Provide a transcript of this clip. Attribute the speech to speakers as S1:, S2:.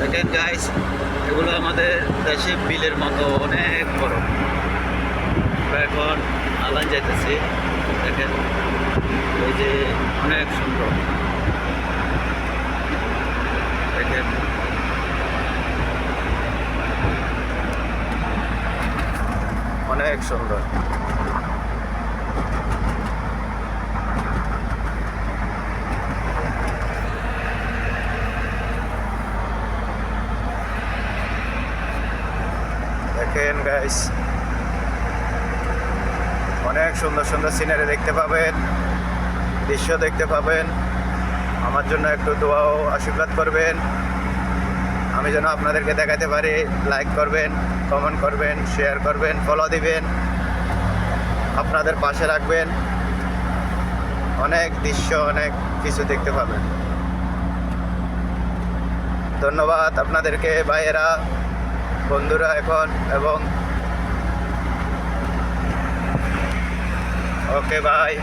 S1: দেখেন গাইস, এগুলো আমাদের দেশে বিলের মতো অনেক বড়। আমরা এখন আলান যাইতেছি। দেখেন এই যে অনেক সুন্দর, দেখেন অনেক সুন্দর। দেখেন গাইস, অনেক সুন্দর সুন্দর সিনারি দেখতে পাবেন, দৃশ্য দেখতে পাবেন। আমার জন্য একটু দোয়া ও আশীর্বাদ করবেন, আমি যেন আপনাদেরকে দেখাতে পারি। লাইক করবেন, কমেন্ট করবেন, শেয়ার করবেন, ফলো দিবেন, আপনাদের পাশে রাখবেন। অনেক দৃশ্য, অনেক কিছু দেখতে পাবেন। ধন্যবাদ আপনাদেরকে ভাইয়েরা, বন্ধুরা এখন, এবং ওকে বাই।